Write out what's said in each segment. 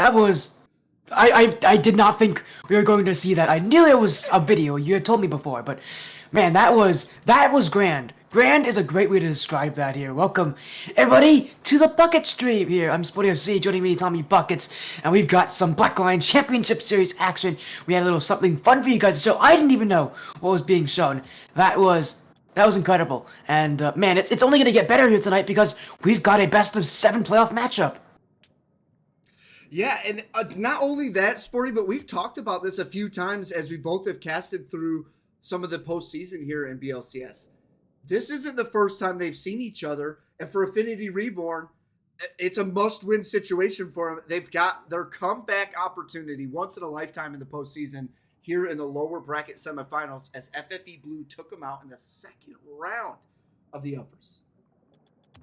that was... I did not think we were going to see that. I knew it was a video. You had told me before, but man, that was grand. Grand is a great way to describe that here. Welcome, everybody, to the Bucket Stream here. I'm Sporty FC, joining me, Tommy Buckets, and we've got some Blackline Championship Series action. We had a little something fun for you guys to show. I didn't even know what was being shown. That was incredible. And man, it's only going to get better here tonight because we've got a best-of-7 playoff matchup. Yeah, and not only that, Sporty, but we've talked about this a few times as we both have casted through some of the postseason here in BLCS. This isn't the first time they've seen each other, and for Affinity Reborn, it's a must-win situation for them. They've got their comeback opportunity once in a lifetime in the postseason here in the lower bracket semifinals as FFE Blue took them out in the second round of the uppers.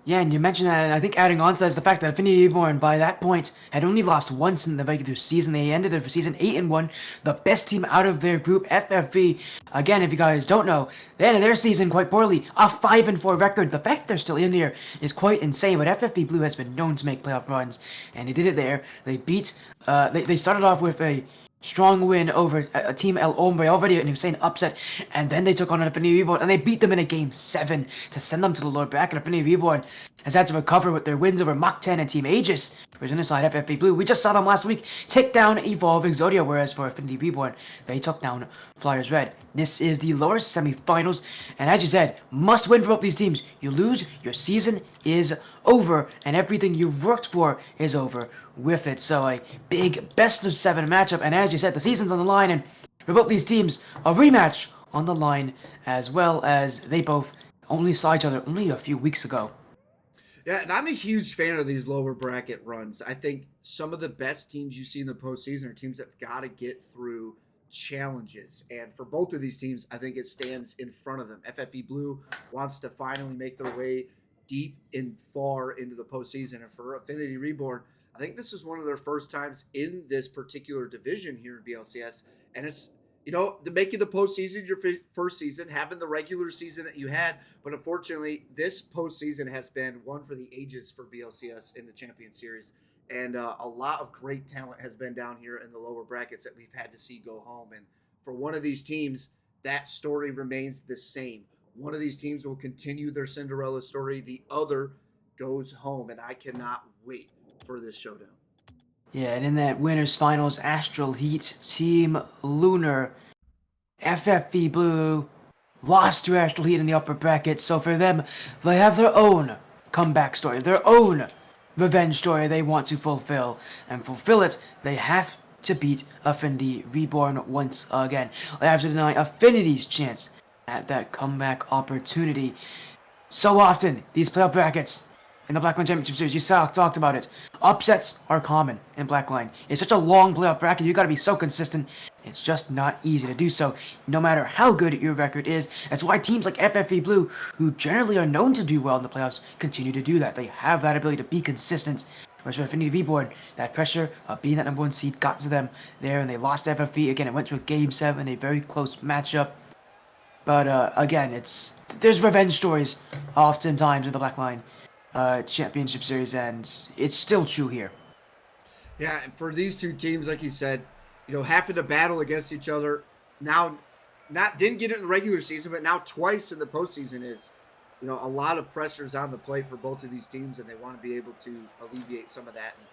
Yeah, and you mentioned that, and I think adding on to that is the fact that Affinity Reborn, by that point, had only lost once in the regular season. They ended their season 8-1, the best team out of their group, FFE. Again, if you guys don't know, they ended their season quite poorly, a 5-4 record. The fact that they're still in here is quite insane, but FFE Blue has been known to make playoff runs, and they did it there. They beat, they started off with a strong win over a team El Hombre, already an insane upset, and then they took on an Affinity Reborn, and they beat them in a Game 7 to send them to the lower bracket. Affinity Reborn has had to recover with their wins over Mach 10 and Team Aegis. Whereas on the side, FFE Blue, we just saw them last week take down Evolving Zodia, whereas for Affinity Reborn, they took down Flyers Red. This is the lower semifinals, and as you said, must win for both these teams. You lose, your season is over, and everything you've worked for is over with it. So a big best-of-7 matchup, and as you said, the season's on the line, and for both these teams, a rematch on the line, as well as they both only saw each other only a few weeks ago. Yeah, and I'm a huge fan of these lower bracket runs. I think some of the best teams you see in the postseason are teams that have got to get through challenges. And for both of these teams, I think it stands in front of them. FFE Blue wants to finally make their way deep and far into the postseason. And for Affinity Reborn, I think this is one of their first times in this particular division here in BLCS. And it's, the making the postseason your first season, having the regular season that you had. But unfortunately, this postseason has been one for the ages for BLCS in the Champion Series. And a lot of great talent has been down here in the lower brackets that we've had to see go home. And for one of these teams, that story remains the same. One of these teams will continue their Cinderella story. The other goes home. And I cannot wait for this showdown. Yeah, and in that winners finals, Astral Heat, Team Lunar, FFE Blue lost to Astral Heat in the upper bracket. So for them, they have their own comeback story, their own revenge story they want to fulfill. And fulfill it, they have to beat Affinity Reborn once again. They have to deny Affinity's chance at that comeback opportunity. So often, these playoff brackets in the Blackline Championship Series, you talked about it. Upsets are common in Blackline. It's such a long playoff bracket, you gotta be so consistent. It's just not easy to do so, no matter how good your record is. That's why teams like FFE Blue, who generally are known to do well in the playoffs, continue to do that. They have that ability to be consistent. Whereas for Affinity Reborn, that pressure of being that number 1 seed got to them there, and they lost to FFE. Again, it went to a Game 7, a very close matchup. But again, there's revenge stories oftentimes in the Blackline Championship Series, and it's still true here. Yeah, and for these two teams, like you said, having to battle against each other now, didn't get it in the regular season, but now twice in the postseason is, a lot of pressures on the plate for both of these teams, and they want to be able to alleviate some of that. And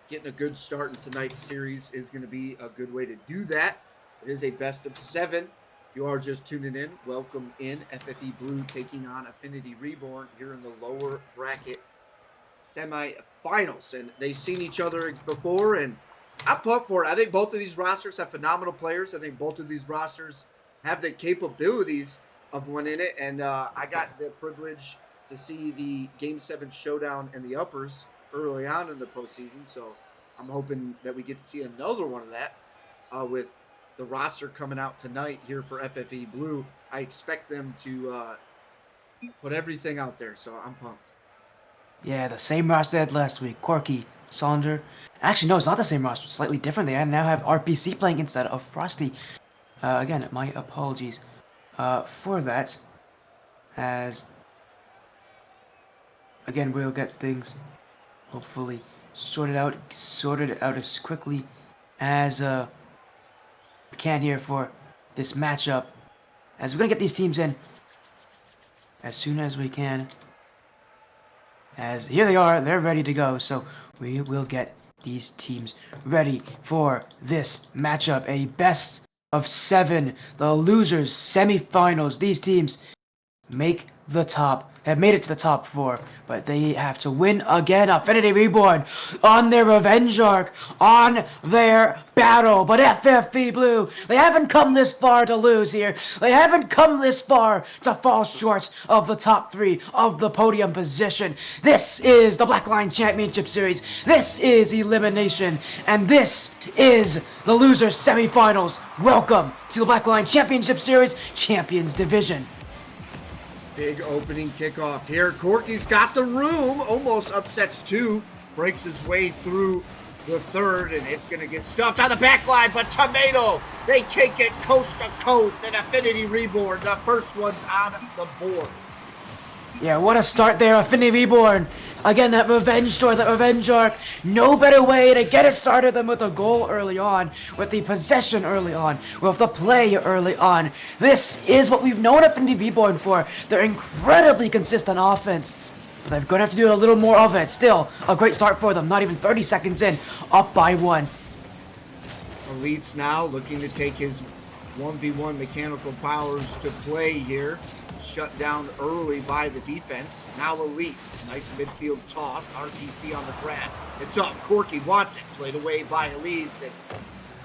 getting a good start in tonight's series is going to be a good way to do that. It is a best-of-7. You are just tuning in. Welcome in. FFE Blue taking on Affinity Reborn here in the lower bracket semifinals. And they've seen each other before, and I'm pumped for it. I think both of these rosters have phenomenal players. I think both of these rosters have the capabilities of winning it. And I got the privilege to see the Game 7 showdown in the uppers early on in the postseason. So I'm hoping that we get to see another one of that with the roster coming out tonight here for FFE Blue. I expect them to put everything out there, so I'm pumped. Yeah, the same roster they had last week. Corky, Sonder. Actually, no, it's not the same roster. It's slightly different. They now have RPC playing instead of Frosty. Again, my apologies for that. As, again, we'll get things hopefully sorted out as quickly as we can here for this matchup. As we're gonna get these teams in as soon as we can. As here they are, they're ready to go. So we will get these teams ready for this matchup. A best of 7, the losers semifinals. These teams have made it to the top 4, but they have to win again. Affinity Reborn on their revenge arc, on their battle. But FFE Blue, they haven't come this far to lose here. They haven't come this far to fall short of the top 3 of the podium position. This is the Blackline Championship Series. This is elimination, and this is the losers semifinals. Welcome to the Blackline Championship Series Champions Division. Big opening kickoff here. Corky's got the room, almost upsets 2, breaks his way through the 3rd, and it's going to get stuffed on the back line, but Tomato, they take it coast to coast, and Affinity Reborn, the first ones on the board. Yeah, what a start there, Affinity Reborn. Again, that revenge story, that revenge arc. No better way to get it started than with a goal early on, with the possession early on, with the play early on. This is what we've known Affinity Reborn for. They're incredibly consistent offense. But they're going to have to do a little more of it. Still, a great start for them. Not even 30 seconds in, up by 1. Elites now looking to take his 1v1 mechanical powers to play here. Shut down early by the defense. Now Elites. Nice midfield toss. RPC on the grab. It's up. Corky wants it. Played away by Elites. And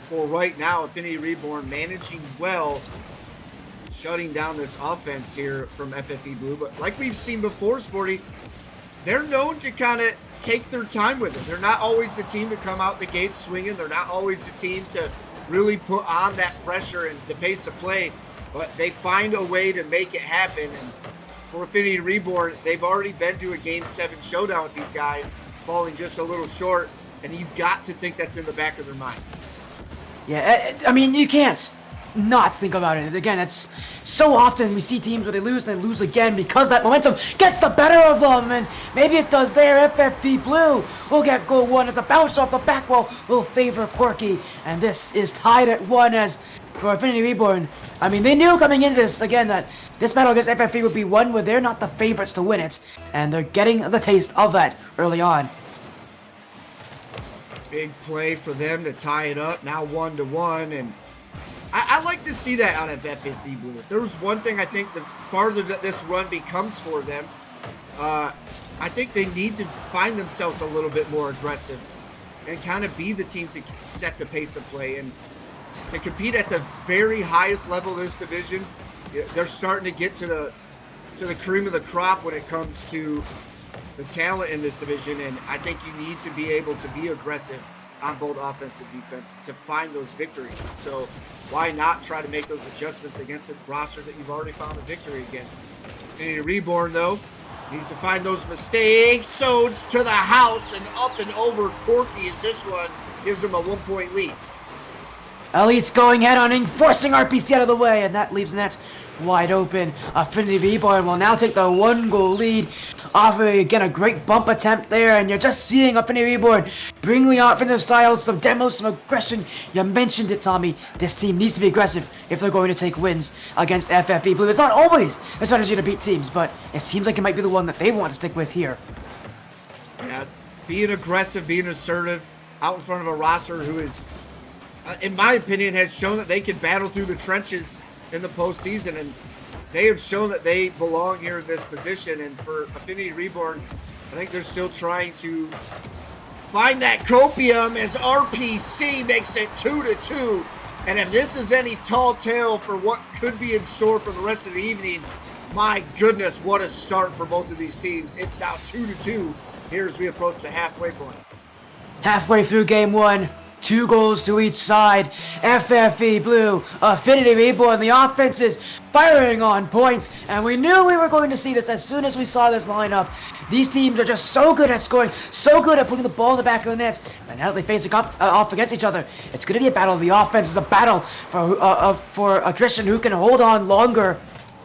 for right now, Affinity Reborn managing well, shutting down this offense here from FFE Blue. But like we've seen before, Sporty, they're known to kind of take their time with it. They're not always the team to come out the gate swinging. They're not always the team to really put on that pressure and the pace of play. But they find a way to make it happen. And for Affinity Reborn, they've already been to a Game 7 showdown with these guys, falling just a little short. And you've got to think that's in the back of their minds. Yeah, I mean, you can't not think about it. Again, it's so often we see teams where they lose and they lose again because that momentum gets the better of them. And maybe it does there. FFP Blue will get goal 1 as a bounce off the back wall will favor Corky. And this is tied at 1 as for Affinity Reborn. I mean, they knew coming into this, again, that this battle against FFE would be one where they're not the favorites to win it, and they're getting the taste of that early on. Big play for them to tie it up, now 1-1, and I like to see that out of FFE Blue. If there was one thing I think the farther that this run becomes for them, I think they need to find themselves a little bit more aggressive and kind of be the team to set the pace of play. And to compete at the very highest level of this division, they're starting to get to the cream of the crop when it comes to the talent in this division, and I think you need to be able to be aggressive on both offense and defense to find those victories. So why not try to make those adjustments against a roster that you've already found a victory against? Affinity Reborn, though, needs to find those mistakes. Sodes to the house and up and over Corky as this one gives them a 1-point lead. Elite's going head on, forcing RPC out of the way, and that leaves net wide open. Affinity Reborn will now take the 1-goal lead. Offering again a great bump attempt there, and you're just seeing Affinity Reborn bring the offensive style, some demos, some aggression. You mentioned it, Tommy. This team needs to be aggressive if they're going to take wins against FFE Blue. It's not always a strategy to beat teams, but it seems like it might be the one that they want to stick with here. Yeah, being aggressive, being assertive, out in front of a roster who is, in my opinion, has shown that they can battle through the trenches in the postseason, and they have shown that they belong here in this position. And for Affinity Reborn, I think they're still trying to find that copium as RPC makes it 2-2. And if this is any tall tale for what could be in store for the rest of the evening, my goodness, what a start for both of these teams. It's now 2-2 here as we approach the halfway point. Halfway through game 1. 2 goals to each side. FFE Blue, Affinity Reborn, the offense is firing on points, and we knew we were going to see this as soon as we saw this lineup. These teams are just so good at scoring, so good at putting the ball in the back of the net, and now that they face off against each other, it's going to be a battle of the offense. It's a battle for attrition, who can hold on longer,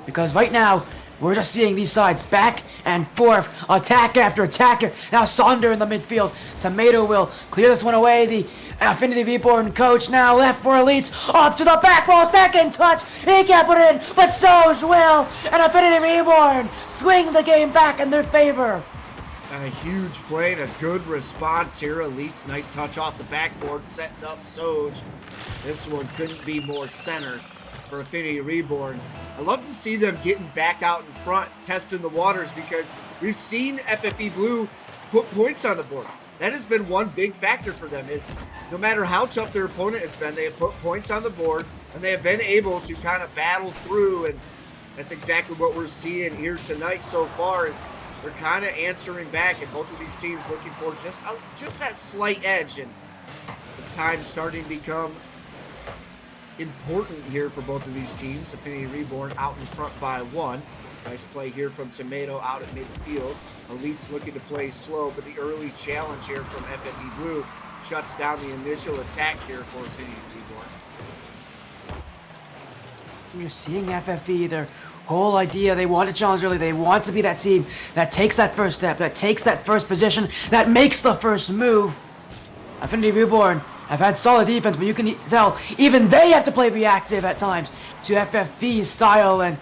because right now, we're just seeing these sides back and forth. Attack after attack. Now Sonder in the midfield. Tomato will clear this one away. The Affinity Reborn coach now left for Elites. Up to the back wall. Second touch. He can't put it in, but Soj will. And Affinity Reborn swing the game back in their favor. A huge play and a good response here. Elites, nice touch off the backboard, setting up Soj. This one couldn't be more center for Affinity Reborn. I love to see them getting back out in front, testing the waters, because we've seen FFE Blue put points on the board. That has been one big factor for them, is no matter how tough their opponent has been, they have put points on the board, and they have been able to kind of battle through, and that's exactly what we're seeing here tonight so far. Is they're kind of answering back, and both of these teams looking for just that slight edge. And as time's starting to become important here for both of these teams. Affinity Reborn out in front by 1. Nice play here from Tomato out at midfield. Elites looking to play slow, but the early challenge here from FFE Blue shuts down the initial attack here for Affinity Reborn. You're seeing FFE, their whole idea, they want to challenge early, they want to be that team that takes that first step, that takes that first position, that makes the first move. Affinity Reborn have had solid defense, but you can tell even they have to play reactive at times to FFE's style, and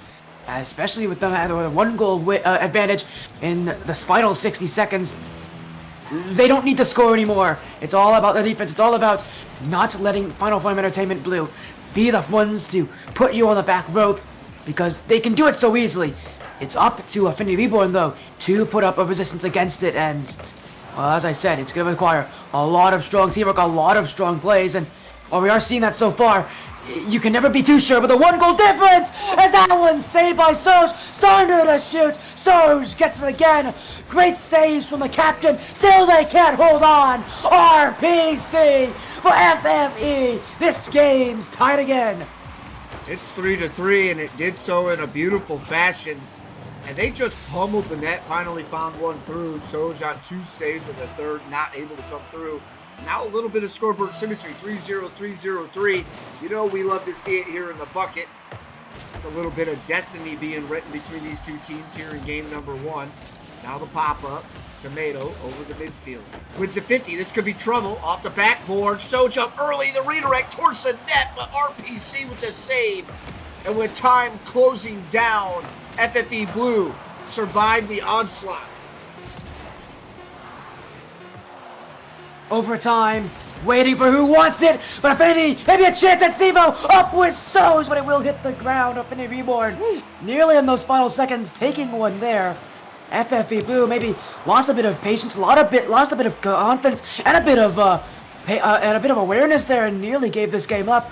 especially with them having a 1-goal advantage in the final 60 seconds. They don't need to score anymore. It's all about the defense. It's all about not letting Final Form Entertainment Blue be the ones to put you on the back rope, because they can do it so easily. It's up to Affinity Reborn, though, to put up a resistance against it, and, well, as I said, it's going to require a lot of strong teamwork, a lot of strong plays, and while we are seeing that so far, you can never be too sure with a 1-goal difference, as that one's saved by Soj. Sonder to shoot. Soj gets it again. Great saves from the captain. Still they can't hold on. RPC for FFE. This game's tied again. It's 3-3, and it did so in a beautiful fashion. And they just pummeled the net, finally found one through. Soj on 2 saves with a third, not able to come through. Now a little bit of scoreboard symmetry, 3-0, 3-0-3. You know we love to see it here in the bucket. It's a little bit of destiny being written between these two teams here in game number 1. Now the pop-up. Tomato over the midfield. Wins at 50. This could be trouble. Off the backboard. Soj up early. The redirect towards the net, but RPC with the save. And with time closing down, FFE Blue survived the onslaught. Overtime, waiting for who wants it, but Affinity, maybe a chance at Sivo, up with Soj, but it will hit the ground. Affinity Reborn, nearly in those final seconds, taking one there. FFE Blue maybe lost a bit of patience, lost a bit of confidence, and a bit of awareness there, and nearly gave this game up.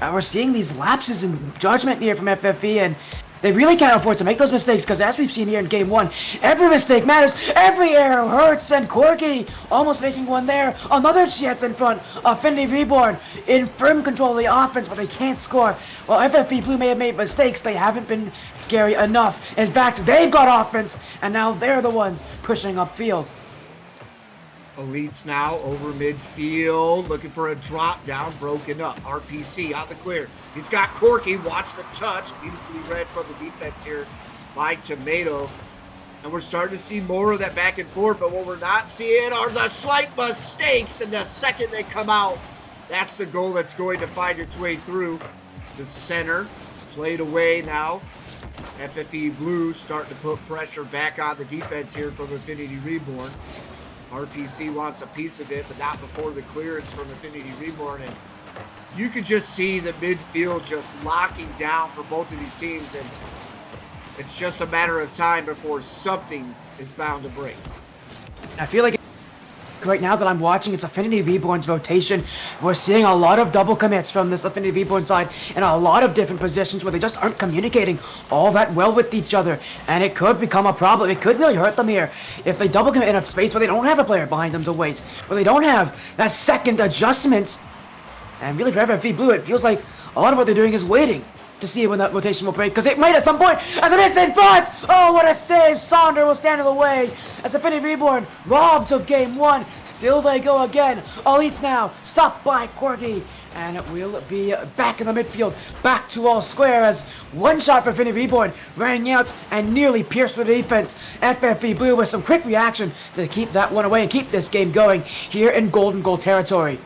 We're seeing these lapses in judgment here from FFE, and they really can't afford to make those mistakes, because as we've seen here in Game 1, every mistake matters, every error hurts, and Corky almost making one there. Another chance in front. Affinity Reborn in firm control of the offense, but they can't score. While FFE Blue may have made mistakes, they haven't been scary enough. In fact, they've got offense, and now they're the ones pushing upfield. Elites now over midfield, looking for a drop down, broken up. RPC out the clear. He's got Corky, watch the touch. Beautifully read from the defense here by Tomato. And we're starting to see more of that back and forth, but what we're not seeing are the slight mistakes. And the second they come out, that's the goal that's going to find its way through the center. Played away now. FFE Blue starting to put pressure back on the defense here from Affinity Reborn. RPC wants a piece of it, but not before the clearance from Affinity Reborn. And you could just see the midfield just locking down for both of these teams, and it's just a matter of time before something is bound to break. I feel like right now that I'm watching, it's Affinity Reborn's rotation. We're seeing a lot of double commits from this Affinity Reborn side in a lot of different positions where they just aren't communicating all that well with each other, and it could become a problem. It could really hurt them here if they double commit in a space where they don't have a player behind them to wait, where they don't have that second adjustment. And really for FFE Blue, it feels like a lot of what they're doing is waiting. to see when that rotation will break, because it might at some point, as it is in front! Oh, what a save! Sonder will stand in the way, as Affinity Reborn robbed of game 1. Still they go again. Elites now, stopped by Corky, and it will be back in the midfield, back to all square, as one shot for Affinity Reborn rang out and nearly pierced through the defense. FFE Blue with some quick reaction to keep that one away and keep this game going here in golden goal territory.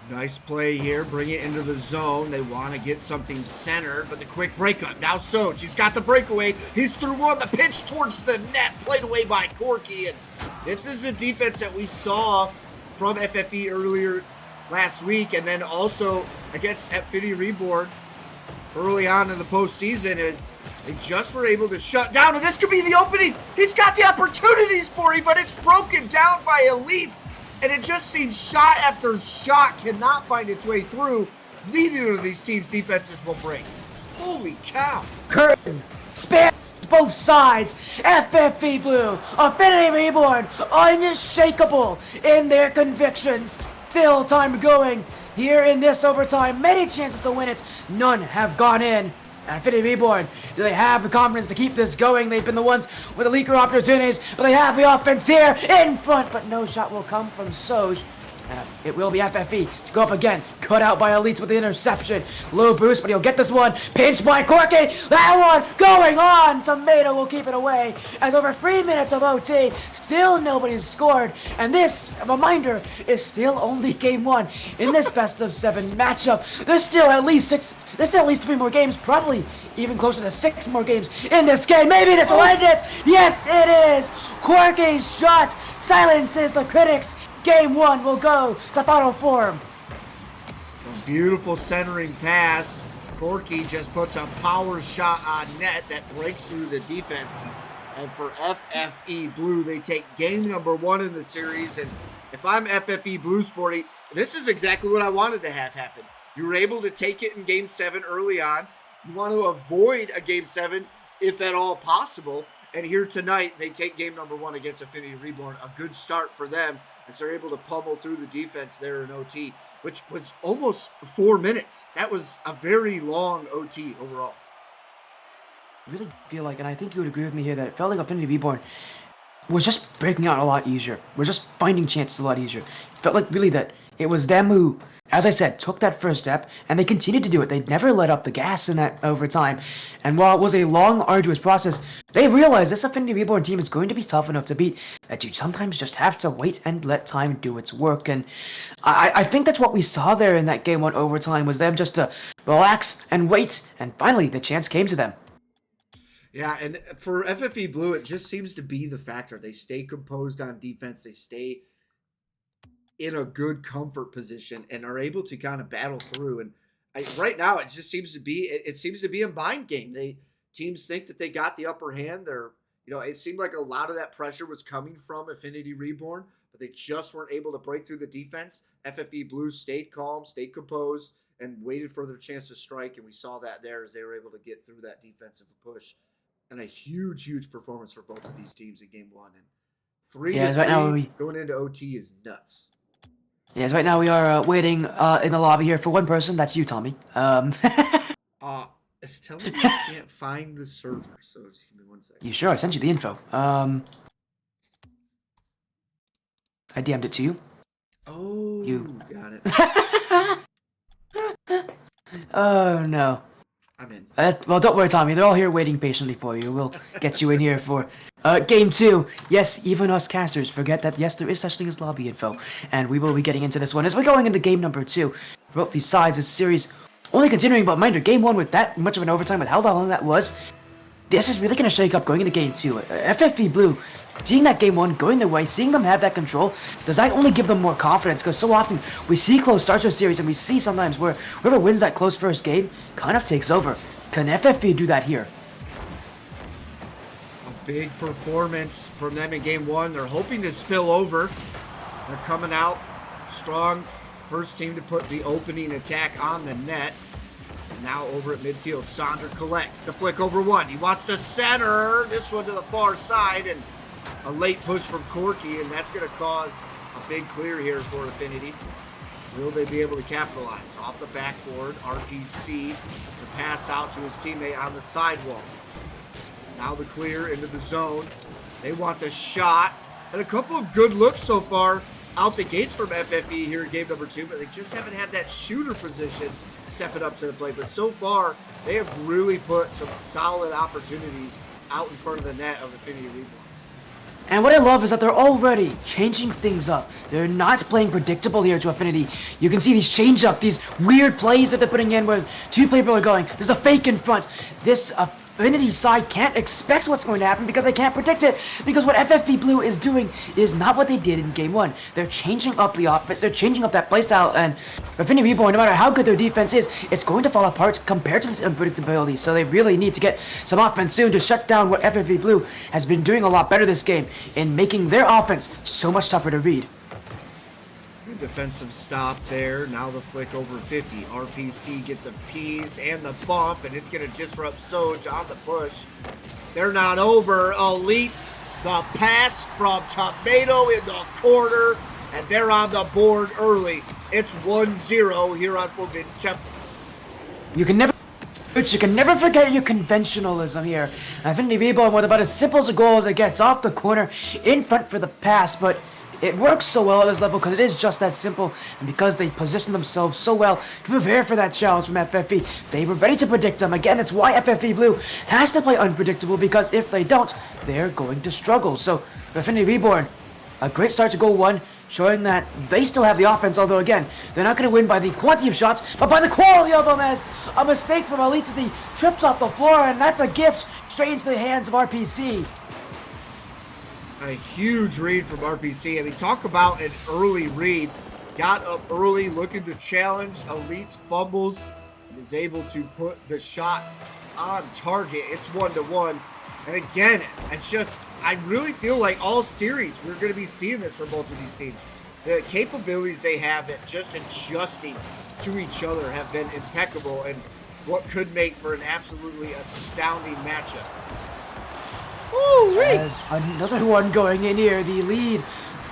Nice play here. Bring it into the zone. They want to get something centered, but the quick breakup. Now Soj, he's got the breakaway. He's through one. The pitch towards the net. Played away by Corky. And this is a defense that we saw from FFE earlier last week, and then also against Affinity Reborn early on in the postseason, is they just were able to shut down. And this could be the opening. He's got the opportunities for him, but it's broken down by Elites. And it just seems shot after shot cannot find its way through. Neither of these teams' defenses will break. Holy cow. Curtain spans both sides. FFE Blue, Affinity Reborn, unshakable in their convictions. Still time going here in this overtime. Many chances to win it. None have gone in. And Affinity Reborn, do they have the confidence to keep this going? They've been the ones with the leaker opportunities, but they have the offense here in front, but no shot will come from Soj. It will be FFE to go up again. Cut out by Elites with the interception. Low boost, but he'll get this one. Pinched by Corky. That one going on. Tomato will keep it away. As over 3 minutes of OT, still nobody's scored. And this, a reminder, is still only game 1 in this best of 7 matchup. There's still at least 3 more games, probably even closer to 6 more games in this game. Maybe this will end it. Yes, it is. Corky's shot silences the critics. Game 1 will go to final form. A beautiful centering pass. Corky just puts a power shot on net that breaks through the defense. And for FFE Blue, they take game number 1 in the series. And if I'm FFE Blue Sporty, this is exactly what I wanted to have happen. You were able to take it in game 7 early on. You want to avoid a game 7 if at all possible. And here tonight, they take game number 1 against Affinity Reborn. A good start for them, as they're able to pummel through the defense there in OT, which was almost 4 minutes. That was a very long OT overall. I really feel like, and I think you would agree with me here, that it felt like Affinity Reborn was just breaking out a lot easier. We're just finding chances a lot easier. It felt like really that it was them who, as I said, took that first step, and they continued to do it. They never let up the gas in that overtime. And while it was a long, arduous process, they realized this Affinity Reborn team is going to be tough enough to beat, that you sometimes just have to wait and let time do its work. And I think that's what we saw there in that game 1 overtime, was them just to relax and wait, and finally the chance came to them. Yeah, and for FFE Blue, it just seems to be the factor. They stay composed on defense. They stay in a good comfort position and are able to kind of battle through. And right now, it just seems to be a mind game. Teams think that they got the upper hand. It seemed like a lot of that pressure was coming from Affinity Reborn, but they just weren't able to break through the defense. FFE Blue stayed calm, stayed composed, and waited for their chance to strike. And we saw that there as they were able to get through that defensive push. And a huge, huge performance for both of these teams in game 1. And 3-3 going into OT is nuts. Yes, right now we are waiting in the lobby here for one person. That's you, Tommy. It's telling me I can't find the server, so just give me 1 second. You sure? I sent you the info. I DM'd it to you. Oh, you got it. Oh, no. I'm in. Well, don't worry, Tommy. They're all here waiting patiently for you. We'll get you in here for game 2. Yes, even us casters forget that, yes, there is such thing as lobby info. And we will be getting into this one as we're going into game number 2. Both these sides, this series only continuing, but mind you, game 1 with that much of an overtime, with how long that was, this is really going to shake up going into game 2. FFE Blue, seeing that game 1 going their way, seeing them have that control, does that only give them more confidence? Because so often we see close starts to a series, and we see sometimes where whoever wins that close first game kind of takes over. Can FFE do that here? A big performance from them in game 1. They're hoping to spill over. They're coming out strong. First team to put the opening attack on the net. And now over at midfield, Sonder collects the flick over 1. He wants to center this one to the far side, and a late push from Corky, and that's going to cause a big clear here for Affinity. Will they be able to capitalize? Off the backboard, RPC, the pass out to his teammate on the sidewalk. Now the clear into the zone. They want the shot. And a couple of good looks so far out the gates from FFE here in game number 2, but they just haven't had that shooter position stepping up to the plate. But so far, they have really put some solid opportunities out in front of the net of Affinity Reborn. And what I love is that they're already changing things up. They're not playing predictable here to Affinity. You can see these change up, these weird plays that they're putting in where two people are going. There's a fake in front. This Affinity side can't expect what's going to happen because they can't predict it. Because what FFE Blue is doing is not what they did in game 1. They're changing up the offense. They're changing up that playstyle. And Affinity Reborn, no matter how good their defense is, it's going to fall apart compared to this unpredictability. So they really need to get some offense soon to shut down what FFE Blue has been doing a lot better this game in making their offense so much tougher to read. Good defensive stop there. Now the flick over 50. RPC gets a piece and the bump, and it's going to disrupt Soj on the push. They're not over. Elites, the pass from Tomato in the corner, and they're on the board early. It's 1-0 here on Forbidden Temple. You can never forget your conventionalism here. Affinity Reborn with about as simple as a goal as it gets off the corner in front for the pass, but it works so well at this level because it is just that simple, and because they position themselves so well to prepare for that challenge from FFE, they were ready to predict them. Again, it's why FFE Blue has to play unpredictable, because if they don't, they're going to struggle. So, Affinity Reborn, a great start to goal 1, showing that they still have the offense, although again, they're not going to win by the quantity of shots, but by the quality of them, as a mistake from Elites as he trips off the floor, and that's a gift straight into the hands of RPC. A huge read from RPC. I mean, talk about an early read. Got up early, looking to challenge. Elites fumbles, and is able to put the shot on target. It's 1-1. And again, it's just, I really feel like all series we're going to be seeing this for both of these teams. The capabilities they have at just adjusting to each other have been impeccable, and what could make for an absolutely astounding matchup. As another one going in here, the lead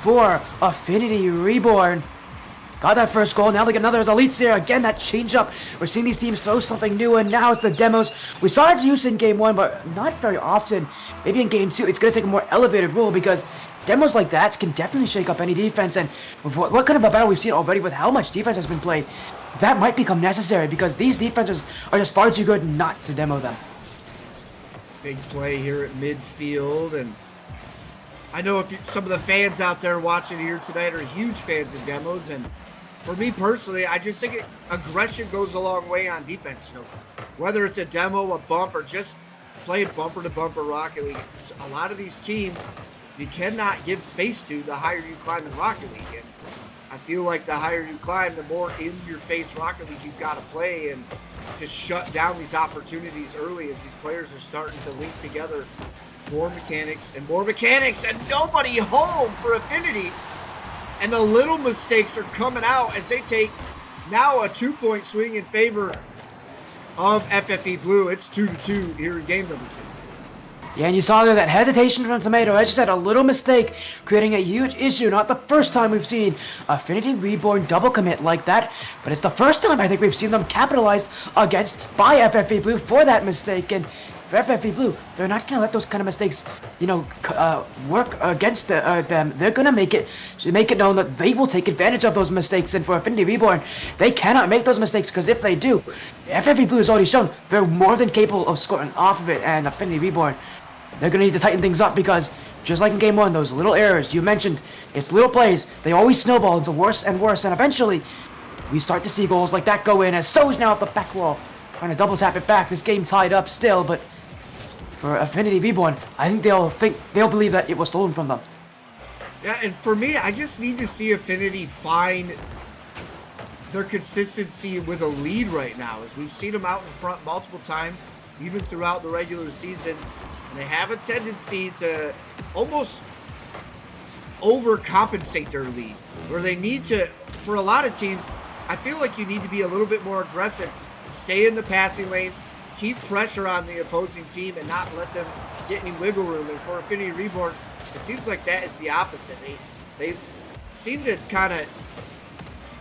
for Affinity Reborn. Got that first goal, now they get another as Elites there. Again, that change up. We're seeing these teams throw something new, and now it's the demos. We saw its use in game 1, but not very often. Maybe in game 2, it's going to take a more elevated role, because demos like that can definitely shake up any defense. And with what kind of a battle we've seen already with how much defense has been played, that might become necessary, because these defenses are just far too good not to demo them. Big play here at midfield, and I know some of the fans out there watching here tonight are huge fans of demos, and for me personally, I just think aggression goes a long way on defense. You know, whether it's a demo, a bump, or just playing bumper to bumper Rocket League, a lot of these teams you cannot give space to the higher you climb in Rocket League, and I feel like the higher you climb, the more in-your-face Rocket League you've got to play, and to shut down these opportunities early as these players are starting to link together. More mechanics, and nobody home for Affinity. And the little mistakes are coming out as they take now a 2-point swing in favor of FFE Blue. It's 2-2 here in game number 2. Yeah, and you saw there that hesitation from Tomato. As you said, a little mistake, creating a huge issue. Not the first time we've seen Affinity Reborn double commit like that, but it's the first time I think we've seen them capitalized against by FFE Blue for that mistake. And for FFE Blue, they're not going to let those kind of mistakes, work against them. They're going to make it known that they will take advantage of those mistakes. And for Affinity Reborn, they cannot make those mistakes, because if they do, FFE Blue has already shown they're more than capable of scoring off of it. And Affinity Reborn, they're going to need to tighten things up, because just like in game 1, those little errors you mentioned, it's little plays, they always snowball into worse and worse, and eventually we start to see goals like that go in, as Soj now off the back wall trying to double tap it back. This game tied up still, but for Affinity Reborn, I think they'll believe that it was stolen from them. Yeah, and for me, I just need to see Affinity find their consistency with a lead right now, as we've seen them out in front multiple times, even throughout the regular season. They have a tendency to almost overcompensate their lead, where they need to, for a lot of teams, I feel like you need to be a little bit more aggressive, stay in the passing lanes, keep pressure on the opposing team, and not let them get any wiggle room. And for Affinity Reborn, it seems like that is the opposite. They seem to kind of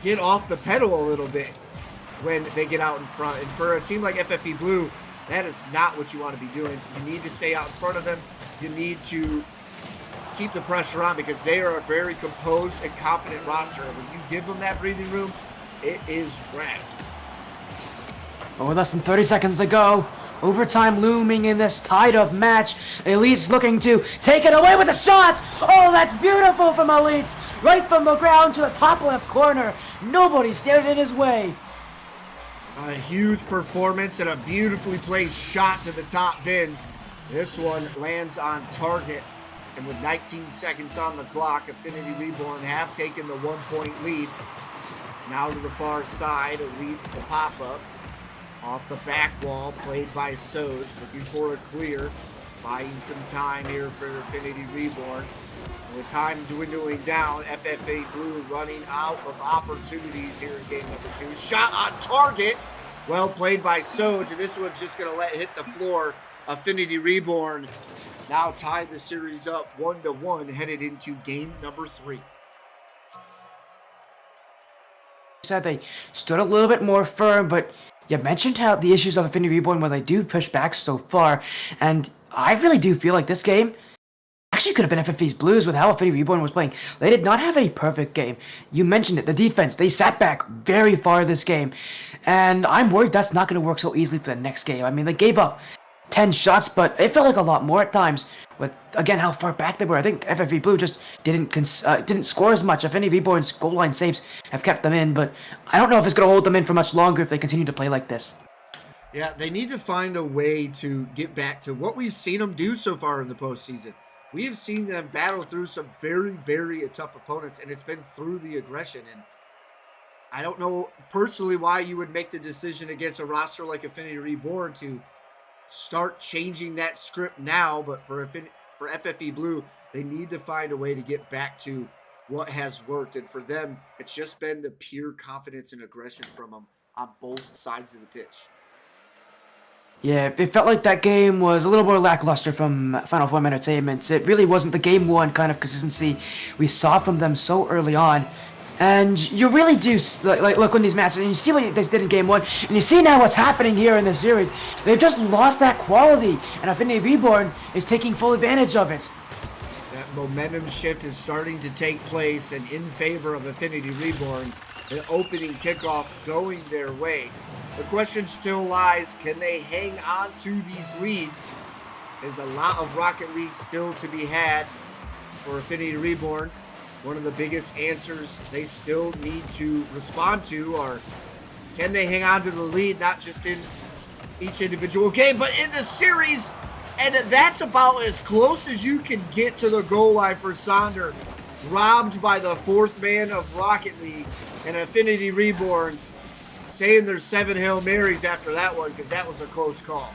get off the pedal a little bit when they get out in front. And for a team like FFE Blue, that is not what you want to be doing. You need to stay out in front of them. You need to keep the pressure on because they are a very composed and confident roster. And when you give them that breathing room, it is wraps. But with less than 30 seconds to go, overtime looming in this tied-up match. Elite's looking to take it away with a shot. Oh, that's beautiful from Elite. Right from the ground to the top left corner. Nobody standing in his way. A huge performance and a beautifully placed shot to the top bins. This one lands on target. And with 19 seconds on the clock, Affinity Reborn have taken the 1-point lead. Now to the far side, it leads the pop-up. Off the back wall, played by Soj, looking for a clear. Buying some time here for Affinity Reborn. With time dwindling down, FFA Blue running out of opportunities here in game number 2. Shot on target. Well played by Soj, and this one's just going to let it hit the floor. Affinity Reborn now tied the series up 1-1, headed into game number 3. Said they stood a little bit more firm, but you mentioned how the issues of Affinity Reborn when they do push back so far, and I really do feel like this game actually could have been FFE's Blues with how Affinity Reborn was playing. They did not have a perfect game. You mentioned it, the defense. They sat back very far this game, and I'm worried that's not going to work so easily for the next game. I mean, they gave up 10 shots, but it felt like a lot more at times with, again, how far back they were. I think FFE Blue just didn't score as much. Affinity Reborn's goal line saves have kept them in, but I don't know if it's going to hold them in for much longer if they continue to play like this. Yeah, they need to find a way to get back to what we've seen them do so far in the postseason. We have seen them battle through some very, very tough opponents, and it's been through the aggression. And I don't know personally why you would make the decision against a roster like Affinity Reborn to start changing that script now, but for FFE Blue, they need to find a way to get back to what has worked. And for them, it's just been the pure confidence and aggression from them on both sides of the pitch. Yeah, it felt like that game was a little more lackluster from Final Form Entertainment. It really wasn't the game one kind of consistency we saw from them so early on. And you really do look on these matches, and you see what they did in game 1, and you see now what's happening here in this series. They've just lost that quality, and Affinity Reborn is taking full advantage of it. That momentum shift is starting to take place, and in favor of Affinity Reborn, the opening kickoff going their way. The question still lies, can they hang on to these leads? There's a lot of Rocket League still to be had for Affinity Reborn. One of the biggest answers they still need to respond to are, can they hang on to the lead, not just in each individual game, but in the series? And that's about as close as you can get to the goal line for Sonder. Robbed by the 4th man of Rocket League, and Affinity Reborn saying their 7 Hail Marys after that one, because that was a close call.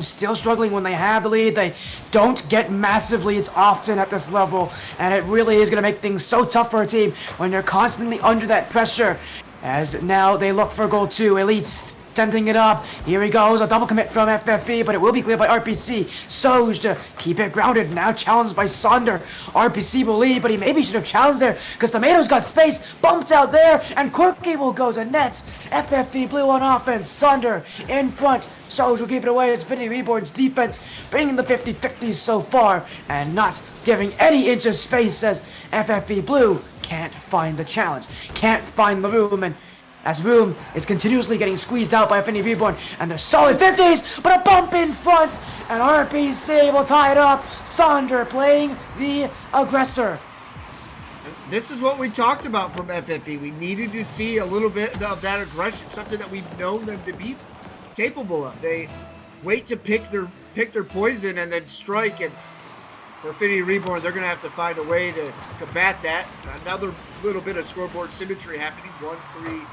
Still struggling when they have the lead. They don't get massive leads often at this level, and it really is going to make things so tough for a team when they're constantly under that pressure. As now they look for goal 2. Elites sending it up. Here he goes, a double commit from FFE, but it will be cleared by RPC. Soj to keep it grounded, now challenged by Sonder. RPC will lead, but he maybe should have challenged there, because Tomato's got space, bumped out there, and Quirky will go to net. FFE Blue on offense, Sonder in front. Soj will keep it away as Affinity Reborn's defense, bringing the 50-50s so far, and not giving any inch of space as FFE Blue can't find the challenge, can't find the room, and as room is continuously getting squeezed out by Affinity Reborn, and they're solid 50s, but a bump in front, and RPC will tie it up. Sonder playing the aggressor. This is what we talked about from FFE. We needed to see a little bit of that aggression, something that we've known them to be capable of. They wait to pick their poison and then strike, and for Affinity Reborn, they're going to have to find a way to combat that. Another little bit of scoreboard symmetry happening. 1-3.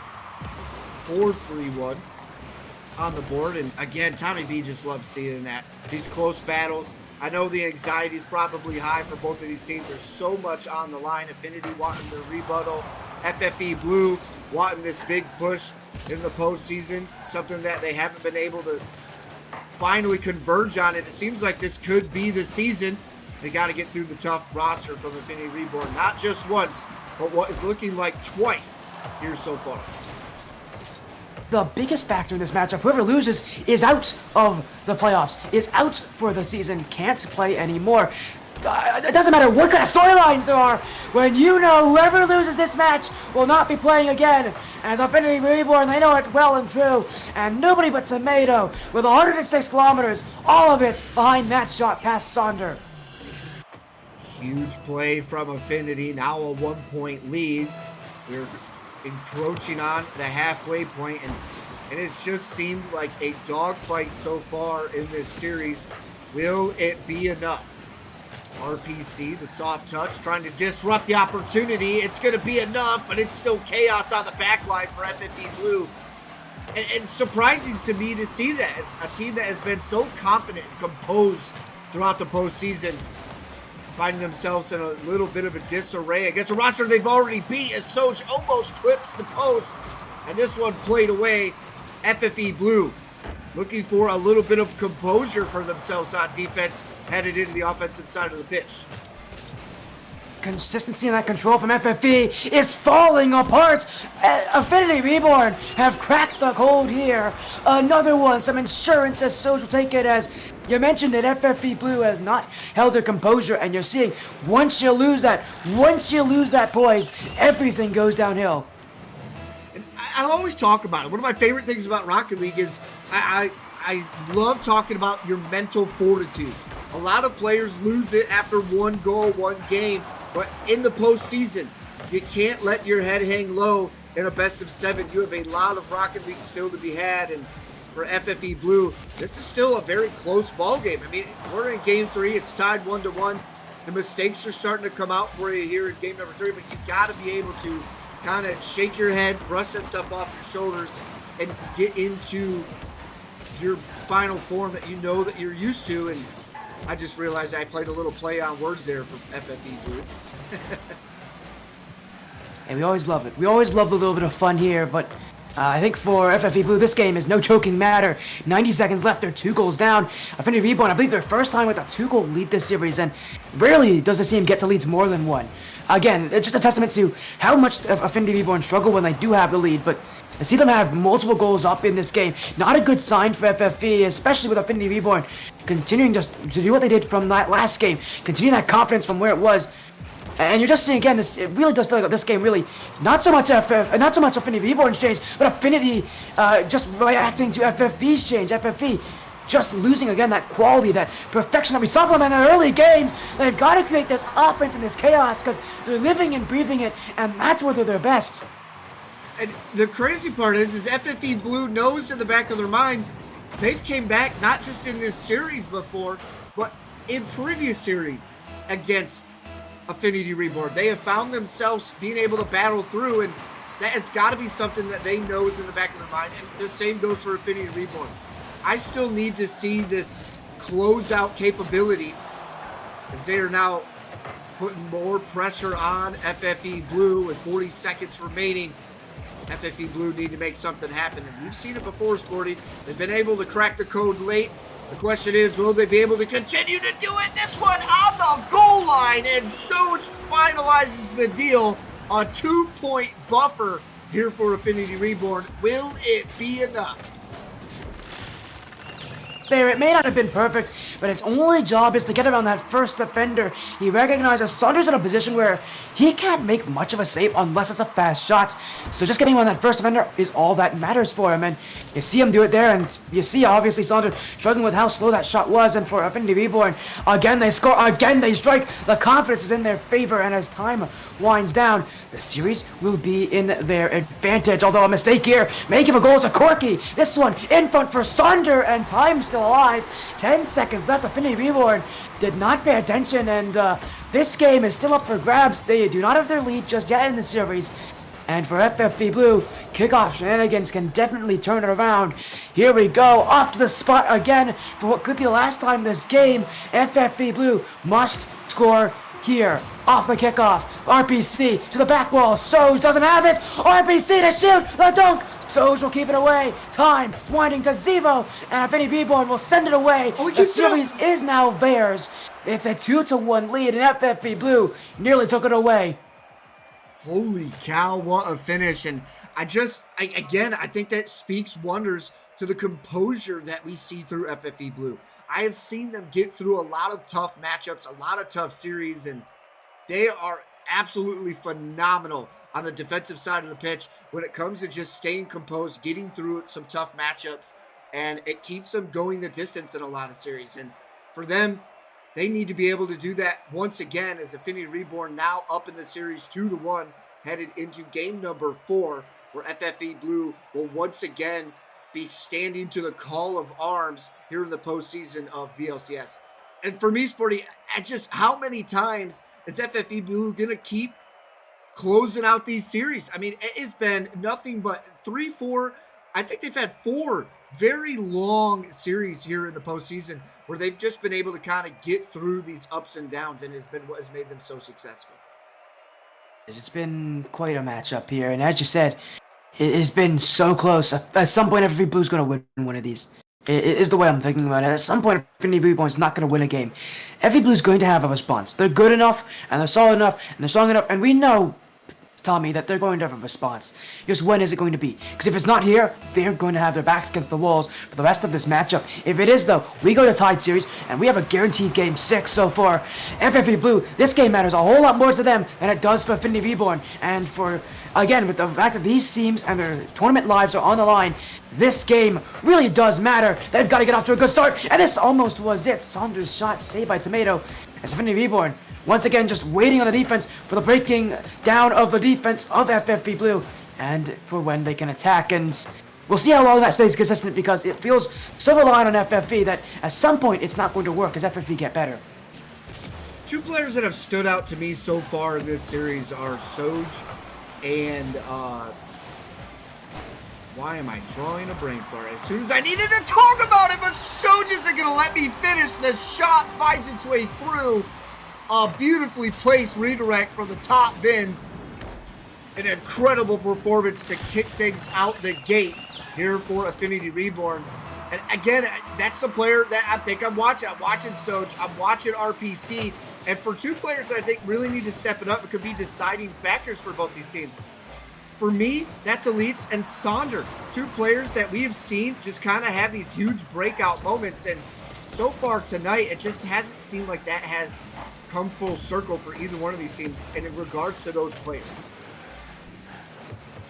4-3-1 on the board. And again, Tommy B just loves seeing that. These close battles. I know the anxiety is probably high for both of these teams. There's so much on the line. Affinity wanting the rebuttal. FFE Blue wanting this big push in the postseason. Something that they haven't been able to finally converge on. And it seems like this could be the season. They got to get through the tough roster from Affinity Reborn. Not just once, but what is looking like twice here so far. The biggest factor in this matchup, whoever loses is out of the playoffs, is out for the season, can't play anymore. It doesn't matter what kind of storylines there are, when you know whoever loses this match will not be playing again. As Affinity Reborn, they know it well and true, and nobody but Tomato, with 106 kilometers, all of it behind that shot past Sonder. Huge play from Affinity, now a 1-point lead. We're encroaching on the halfway point, and it's just seemed like a dogfight so far in this series. Will it be enough? RPC, the soft touch, trying to disrupt the opportunity. It's going to be enough, but it's still chaos on the back line for FFE Blue. And surprising to me to see that. It's a team that has been so confident and composed throughout the postseason, finding themselves in a little bit of a disarray against a roster they've already beat, as Soj almost clips the post, and this one played away. FFE Blue looking for a little bit of composure for themselves on defense, headed into the offensive side of the pitch. Consistency and that control from FFE is falling apart. Affinity Reborn have cracked the code here. Another one, some insurance as Soj will take it. As you mentioned it, FFE Blue has not held their composure, and you're seeing once you lose that poise, everything goes downhill. And I'll always talk about it. One of my favorite things about Rocket League is I love talking about your mental fortitude. A lot of players lose it after one goal, one game, but in the postseason, you can't let your head hang low in a best of 7. You have a lot of Rocket League still to be had, and for FFE Blue, this is still a very close ball game. I mean, we're in game 3. It's tied 1-1. The mistakes are starting to come out for you here in game number 3, but you got to be able to kind of shake your head, brush that stuff off your shoulders, and get into your final form that you know that you're used to. And I just realized I played a little play on words there for FFE Blue. And we always love it. We always love the little bit of fun here, but I think for FFE Blue, this game is no choking matter. 90 seconds left, they're 2 goals down. Affinity Reborn, I believe their first time with a 2-goal lead this series, and rarely does a team get to leads more than 1. Again, it's just a testament to how much Affinity Reborn struggle when they do have the lead, but to see them have multiple goals up in this game, not a good sign for FFE, especially with Affinity Reborn continuing just to do what they did from that last game, continue that confidence from where it was. And you're just seeing again, it really does feel like this game really not so much Affinity Reborn's change, but Affinity just reacting to FFE's change. FFE just losing again that quality, that perfection that we saw from them in the early games. They've got to create this offense and this chaos because they're living and breathing it, and that's where they're their best. And the crazy part is FFE Blue knows in the back of their mind they've came back not just in this series before, but in previous series against Affinity Reborn. They have found themselves being able to battle through, and that has got to be something that they know is in the back of their mind. And the same goes for Affinity Reborn. I still need to see this closeout capability, as they are now putting more pressure on FFE Blue with 40 seconds remaining. FFE Blue need to make something happen, and we've seen it before, Sporty. They've been able to crack the code late. The question is, will they be able to continue to do it? This one on the goal line, and Soj finalizes the deal. A 2-point buffer here for Affinity Reborn. Will it be enough? There, it may not have been perfect, but its only job is to get around that first defender. He recognizes Saunders in a position where he can't make much of a save unless it's a fast shot. So just getting around that first defender is all that matters for him. And you see him do it there, and you see obviously Saunders struggling with how slow that shot was. And for Affinity Reborn, again they score, again they strike. The confidence is in their favor, and as time winds down, the series will be in their advantage. Although a mistake here may give a goal to Corky. This one in front for Sonder, and time still alive. 10 seconds left. Affinity Reborn did not pay attention, and this game is still up for grabs. They do not have their lead just yet in the series. And for FFE Blue, kickoff shenanigans can definitely turn it around. Here we go, off to the spot again for what could be the last time this game. FFE Blue must score here. Off the kickoff. RPC to the back wall. Soj doesn't have it. RPC to shoot. The dunk. Soj will keep it away. Time winding to Zevo. And Affinity Reborn will send it away. The series is now theirs. It's a 2-1 lead, and FFE Blue nearly took it away. Holy cow, what a finish. And I think that speaks wonders to the composure that we see through FFE Blue. I have seen them get through a lot of tough matchups, a lot of tough series, and they are absolutely phenomenal on the defensive side of the pitch when it comes to just staying composed, getting through some tough matchups, and it keeps them going the distance in a lot of series. And for them, they need to be able to do that once again as Affinity Reborn now up in the series 2-1, headed into game number 4, where FFE Blue will once again be standing to the call of arms here in the postseason of BLCS. And for me, Sporty, how many times is FFE Blue going to keep closing out these series? I mean, it has been nothing but 3, 4. I think they've had 4 very long series here in the postseason where they've just been able to kind of get through these ups and downs, and has been what has made them so successful. It's been quite a matchup here, and as you said, it has been so close. At some point, FFE Blue's going to win one of these. It is the way I'm thinking about it. At some point, Affinity Reborn's not going to win a game. FFE Blue's going to have a response. They're good enough, and they're solid enough, and they're strong enough, and we know, Tommy, that they're going to have a response. Just when is it going to be? Because if it's not here, they're going to have their backs against the walls for the rest of this matchup. If it is, though, we go to tied series, and we have a guaranteed game 6 so far. FFE Blue, this game matters a whole lot more to them than it does for Affinity Reborn. And for, again, with the fact that these teams and their tournament lives are on the line, this game really does matter. They've got to get off to a good start, and this almost was it. Saunders' shot saved by Tomato as Affinity Reborn once again just waiting on the defense for the breaking down of the defense of FFE Blue and for when they can attack. And we'll see how long that stays consistent, because it feels so reliant on FFE that at some point it's not going to work as FFE get better. 2 players that have stood out to me so far in this series are Soj and why am I drawing a brain fart as soon as I needed to talk about it, but Soj isn't going to let me finish. The shot finds its way through. A beautifully placed redirect from the top bins. An incredible performance to kick things out the gate here for Affinity Reborn. And again, that's the player that I think I'm watching. I'm watching Soj. I'm watching RPC. And for 2 players that I think really need to step it up, it could be deciding factors for both these teams. For me, that's Elites and Sonder. 2 players that we have seen just kind of have these huge breakout moments. And so far tonight, it just hasn't seemed like that has come full circle for either one of these teams, and in regards to those players.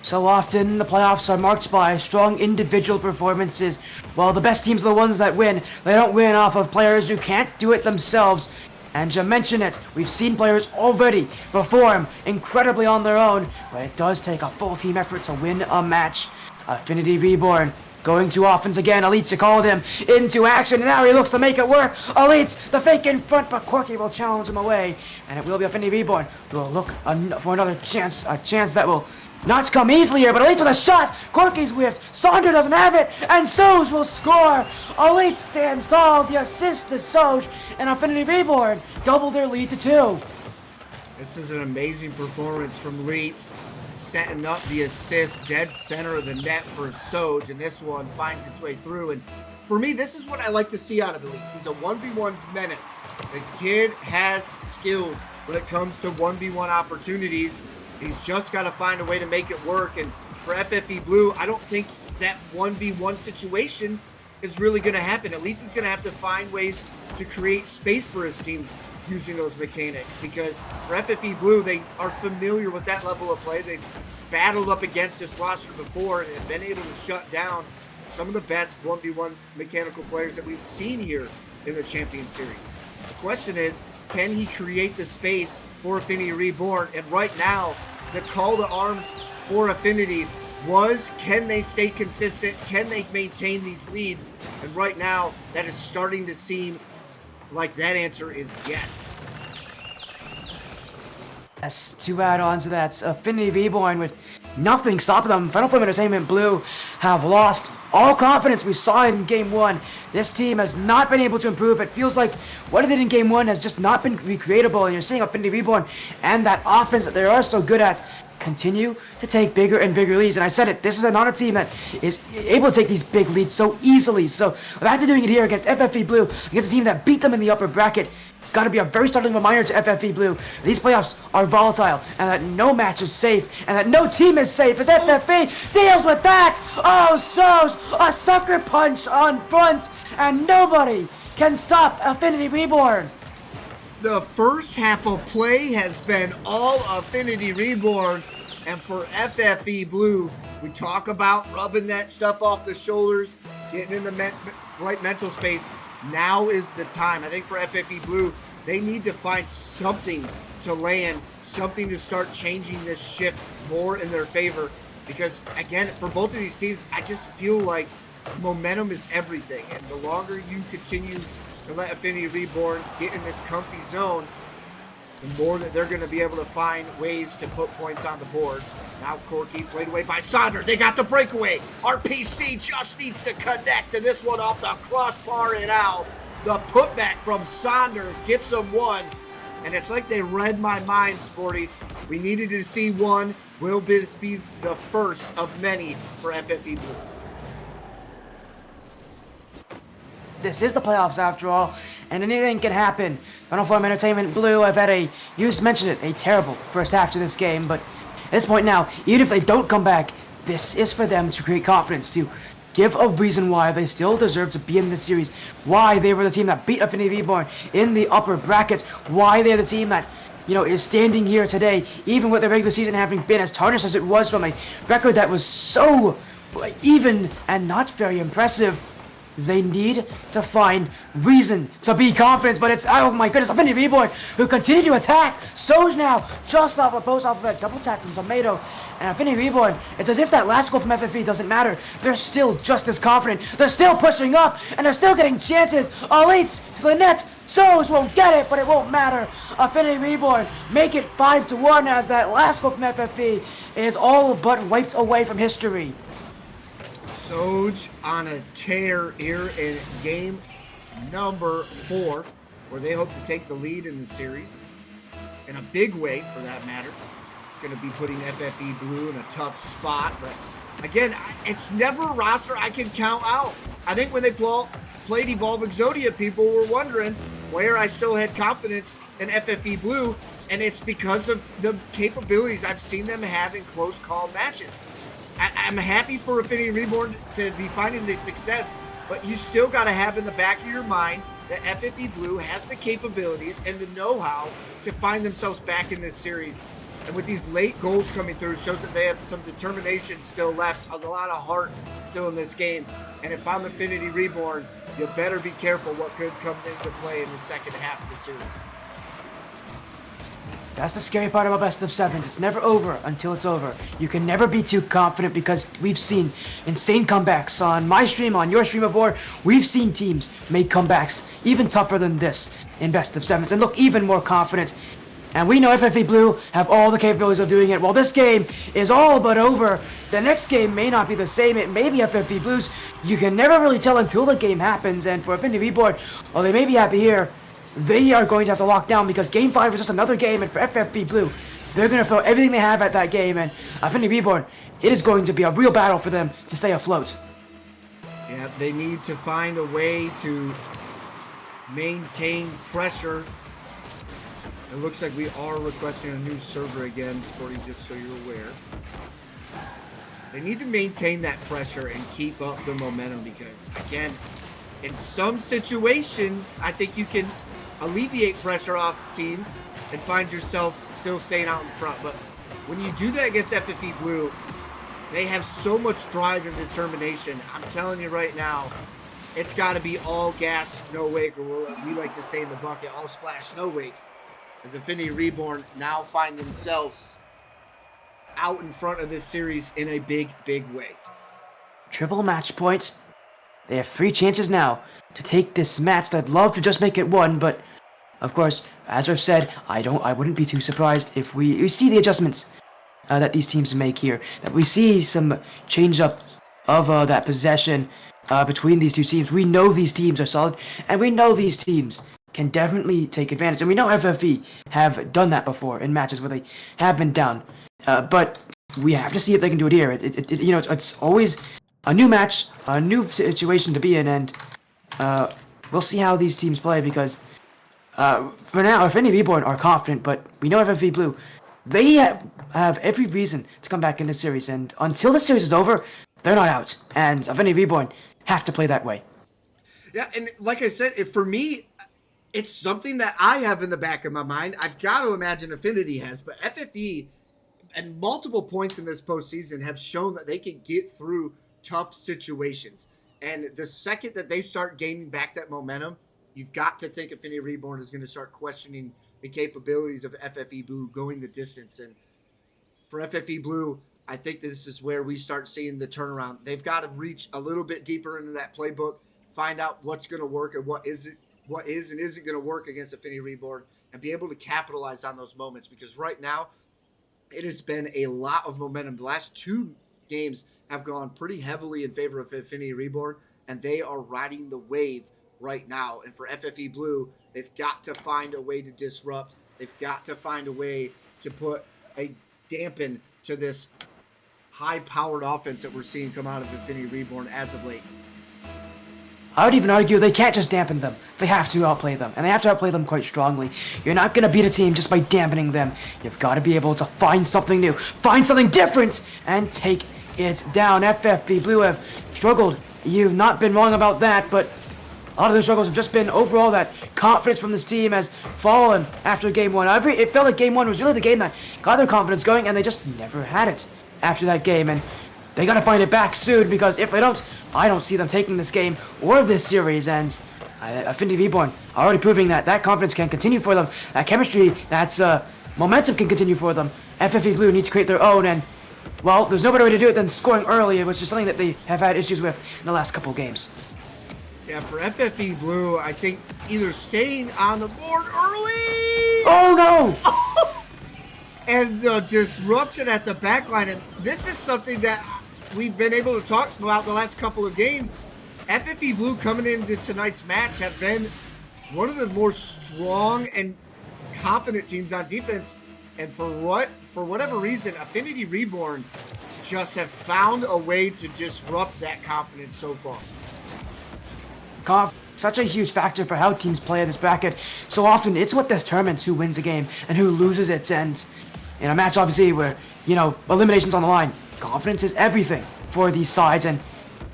So often, the playoffs are marked by strong individual performances. While the best teams are the ones that win, they don't win off of players who can't do it themselves. And you mention it, we've seen players already perform incredibly on their own, but it does take a full team effort to win a match. Affinity Reborn going to offense again. Elites called him into action, and now he looks to make it work. Elites, the fake in front, but Corky will challenge him away, and it will be Affinity Reborn who will look for another chance, a chance that will not come easily here, but Elites with a shot. Corky's whiffed. Sonder doesn't have it, and Soj will score. Elites stands tall. The assist to Soj, and Affinity Reborn double their lead to 2. This is an amazing performance from Elites, setting up the assist dead center of the net for Soj, and this one finds its way through. And for me, this is what I like to see out of Elites. He's a 1v1's menace. The kid has skills when it comes to 1v1 opportunities. He's just got to find a way to make it work. And for FFE Blue, I don't think that 1v1 situation is really going to happen. Elites is going to have to find ways to create space for his teams using those mechanics, because for FFE Blue, they are familiar with that level of play. They've battled up against this roster before and have been able to shut down some of the best 1v1 mechanical players that we've seen here in the Champion Series. The question is, can he create the space for Affinity Reborn? And right now, the call to arms for Affinity was, can they stay consistent? Can they maintain these leads? And right now, that is starting to seem like that answer is yes. Yes, to add on to that, Affinity Reborn with nothing stopping them. Final Flame Entertainment Blue have lost all confidence. We saw it in Game 1. This team has not been able to improve. It feels like what they did in Game 1 has just not been recreatable, and you're seeing Affinity Reborn and that offense that they are so good at continue to take bigger and bigger leads. And I said it, this is not a team that is able to take these big leads so easily. So after doing it here against FFE Blue, against a team that beat them in the upper bracket, it's got to be a very startling reminder to FFE Blue. These playoffs are volatile, and that no match is safe, and that no team is safe as FFE deals with that. Oh, so a sucker punch on front, and nobody can stop Affinity Reborn. The first half of play has been all Affinity Reborn, and for FFE Blue, we talk about rubbing that stuff off the shoulders, getting in the right mental space. Now is the time. I think for FFE Blue, they need to find something to land, something to start changing this shift more in their favor. Because, again, for both of these teams, I just feel like momentum is everything. And the longer you continue to let Affinity Reborn get in this comfy zone, the more that they're going to be able to find ways to put points on the board. Now Corky played away by Sonder. They got the breakaway. RPC just needs to connect to this one off the crossbar and out. The putback from Sonder gets them one. And it's like they read my mind, Sporty. We needed to see one. Will this be the first of many for FFE Blue? This is the playoffs after all, and anything can happen. Final Form Entertainment Blue have had you just mentioned it, a terrible first half to this game, but at this point now, even if they don't come back, this is for them to create confidence, to give a reason why they still deserve to be in this series, why they were the team that beat Affinity Reborn in the upper brackets, why they're the team that, is standing here today, even with the regular season having been as tarnished as it was from a record that was so even and not very impressive. They need to find reason to be confident, but it's, oh my goodness, Affinity Reborn who continue to attack. Soj now just off a post off of that double tap from Tomato. And Affinity Reborn, it's as if that last goal from FFE doesn't matter. They're still just as confident. They're still pushing up, and they're still getting chances. Elites to the net. Soj won't get it, but it won't matter. Affinity Reborn make it 5-1 as that last goal from FFE is all but wiped away from history. Soj on a tear here in game number 4, where they hope to take the lead in the series in a big way, for that matter. It's going to be putting FFE Blue in a tough spot, but again, it's never a roster I can count out. I think when they played Evolve Exodia, people were wondering where I still had confidence in FFE Blue, and it's because of the capabilities I've seen them have in close call matches. I'm happy for Affinity Reborn to be finding the success, but you still got to have in the back of your mind that FFE Blue has the capabilities and the know-how to find themselves back in this series. And with these late goals coming through, it shows that they have some determination still left, a lot of heart still in this game. And if I'm Affinity Reborn, you better be careful what could come into play in the second half of the series. That's the scary part about best of sevens. It's never over until it's over. You can never be too confident because we've seen insane comebacks on my stream, on your stream before. We've seen teams make comebacks even tougher than this in best of sevens and look even more confident. And we know FFE Blue have all the capabilities of doing it. While this game is all but over, the next game may not be the same. It may be FFE Blue's. You can never really tell until the game happens. And for Affinity Reborn, while they may be happy here, they are going to have to lock down because Game 5 is just another game, and for FFB Blue, they're going to throw everything they have at that game, and Affinity Reborn, it is going to be a real battle for them to stay afloat. Yeah, they need to find a way to maintain pressure. It looks like we are requesting a new server again, Sporty, just so you're aware. They need to maintain that pressure and keep up the momentum because, again, in some situations, I think you can alleviate pressure off teams and find yourself still staying out in front. But when you do that against FFE Blue, they have so much drive and determination. I'm telling you right now, it's got to be all gas, no wake, or we like to say in the bucket, all splash, no wake. As Affinity Reborn now find themselves out in front of this series in a big, big way. Triple match points. They have 3 chances now to take this match. I'd love to just make it 1, but of course, as I've said, I wouldn't be too surprised if we see the adjustments that these teams make here. That we see some change up of that possession between these two teams. We know these teams are solid, and we know these teams can definitely take advantage. And we know FFE have done that before in matches where they have been down. But we have to see if they can do it here. It's always a new match, a new situation to be in, and we'll see how these teams play because for now, Affinity Reborn are confident, but we know FFE Blue, they have every reason to come back in this series, and until the series is over, they're not out, and Affinity Reborn have to play that way. Yeah, and like I said, for me, it's something that I have in the back of my mind. I've got to imagine Affinity has, but FFE at multiple points in this postseason have shown that they can get through tough situations. And the second that they start gaining back that momentum, you've got to think Affinity Reborn is going to start questioning the capabilities of FFE Blue going the distance. And for FFE Blue, I think this is where we start seeing the turnaround. They've got to reach a little bit deeper into that playbook, find out what's going to work and what is and isn't going to work against Affinity Reborn, and be able to capitalize on those moments. Because right now, it has been a lot of momentum. The last two games have gone pretty heavily in favor of Affinity Reborn, and they are riding the wave right now. And for FFE Blue, they've got to find a way to disrupt. They've got to find a way to put a dampen to this high-powered offense that we're seeing come out of Affinity Reborn as of late. I would even argue they can't just dampen them. They have to outplay them, and they have to outplay them quite strongly. You're not going to beat a team just by dampening them. You've got to be able to find something new, find something different, and take it down. FFE Blue have struggled. You've not been wrong about that, but a lot of their struggles have just been overall that confidence from this team has fallen after Game 1. It felt like Game 1 was really the game that got their confidence going, and they just never had it after that game. And they gotta find it back soon, because if they don't, I don't see them taking this game or this series. And Affinity Reborn are already proving that confidence can continue for them. That chemistry, that momentum can continue for them. FFE Blue needs to create their own, and well, there's no better way to do it than scoring early, which is something that they have had issues with in the last couple of games. Yeah, for FFE Blue, I think either staying on the board early. Oh no! And the disruption at the back line. And this is something that we've been able to talk about the last couple of games. FFE Blue coming into tonight's match have been one of the more strong and confident teams on defense. And for whatever reason, Affinity Reborn just have found a way to disrupt that confidence so far. Such a huge factor for how teams play in this bracket. So often, it's what determines who wins a game and who loses it. And in a match, obviously, where, elimination's on the line, confidence is everything for these sides. And